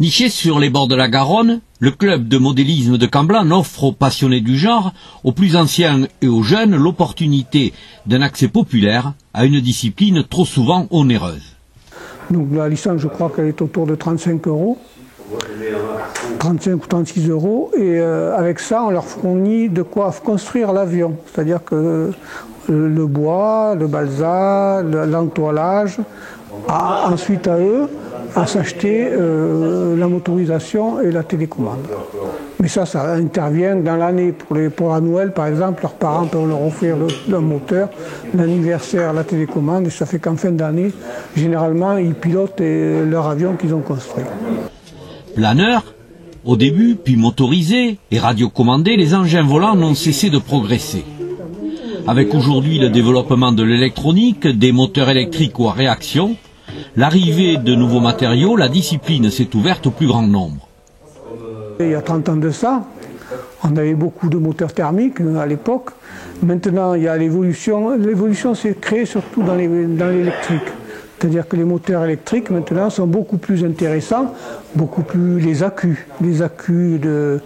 Niché sur les bords de la Garonne, le club de modélisme de Camblanne offre aux passionnés du genre, aux plus anciens et aux jeunes, l'opportunité d'un accès populaire à une discipline trop souvent onéreuse. Donc la licence, je crois qu'elle est autour de 35 €, 35 ou 36 €, et avec ça, on leur fournit de quoi construire l'avion. C'est-à-dire que le bois, le balsa, l'entoilage, ensuite à eux, à s'acheter la motorisation et la télécommande. Mais ça intervient dans l'année. Pour la Noël, par exemple, leurs parents peuvent leur offrir le moteur, l'anniversaire, la télécommande, et ça fait qu'en fin d'année, généralement, ils pilotent leur avion qu'ils ont construit. Planeurs, au début, puis motorisés et radiocommandés, les engins volants n'ont cessé de progresser. Avec aujourd'hui le développement de l'électronique, des moteurs électriques ou à réaction, l'arrivée de nouveaux matériaux, la discipline s'est ouverte au plus grand nombre. Il y a 30 ans de ça, on avait beaucoup de moteurs thermiques à l'époque. Maintenant, il y a l'évolution. L'évolution s'est créée surtout dans l'électrique. C'est-à-dire que les moteurs électriques maintenant sont beaucoup plus intéressants, beaucoup plus les accus de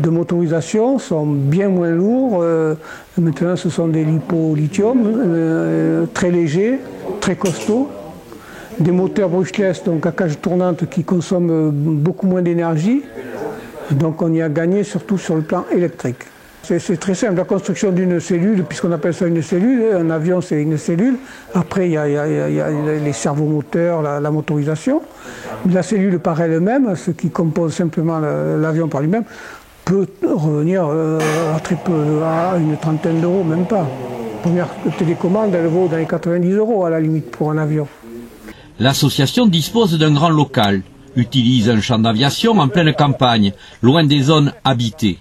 motorisation sont bien moins lourds. Maintenant, ce sont des lipo-lithium très légers, très costauds. Des moteurs brushless, donc à cage tournante, qui consomment beaucoup moins d'énergie. Donc on y a gagné surtout sur le plan électrique. C'est très simple, la construction d'une cellule, puisqu'on appelle ça une cellule, un avion c'est une cellule. Après il y a les servomoteurs, la motorisation. La cellule par elle-même, ce qui compose simplement l'avion par lui-même, peut revenir à très peu, à une trentaine d'euros, même pas. La première télécommande, elle vaut dans les 90 € à la limite pour un avion. L'association dispose d'un grand local, utilise un champ d'aviation en pleine campagne, loin des zones habitées.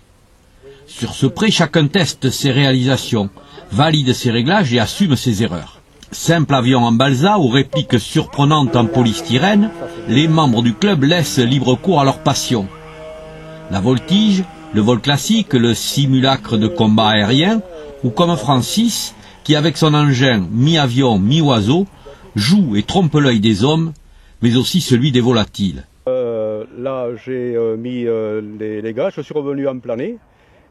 Sur ce pré, chacun teste ses réalisations, valide ses réglages et assume ses erreurs. Simple avion en balsa ou réplique surprenante en polystyrène, les membres du club laissent libre cours à leur passion. La voltige, le vol classique, le simulacre de combat aérien, ou comme Francis, qui avec son engin mi-avion, mi-oiseau, joue et trompe l'œil des hommes, mais aussi celui des volatiles. Là, j'ai mis les gars, je suis revenu en plané.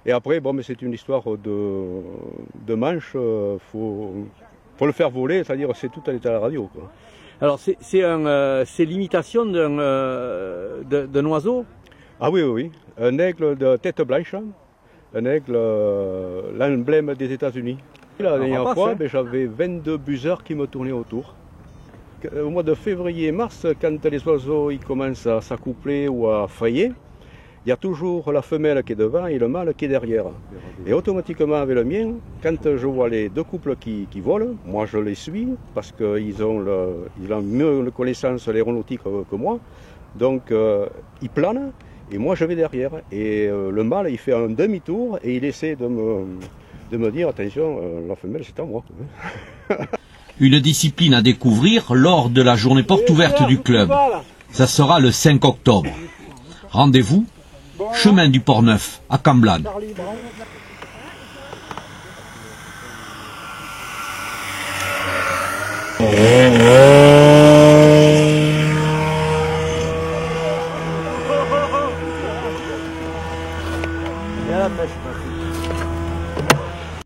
Et après, bon, mais c'est une histoire de manche, faut le faire voler, c'est-à-dire c'est tout à l'état à la radio, quoi. Alors c'est l'imitation d'un oiseau? Ah oui, oui, oui. Un aigle de tête blanche, un aigle, l'emblème des États-Unis. La dernière fois, j'avais 22 buzzers qui me tournaient autour. Au mois de février-mars, quand les oiseaux ils commencent à s'accoupler ou à frayer, il y a toujours la femelle qui est devant et le mâle qui est derrière. Et automatiquement avec le mien, quand je vois les deux couples qui volent, moi je les suis parce qu'ils ont mieux connaissance l'aéronautique que moi. Donc ils planent et moi je vais derrière. Et le mâle il fait un demi-tour et il essaie de me dire attention, la femelle c'est à moi. Une discipline à découvrir lors de la journée porte ouverte du club. Ça sera le 5 octobre. Rendez-vous chemin du Port-Neuf, à Camblanne.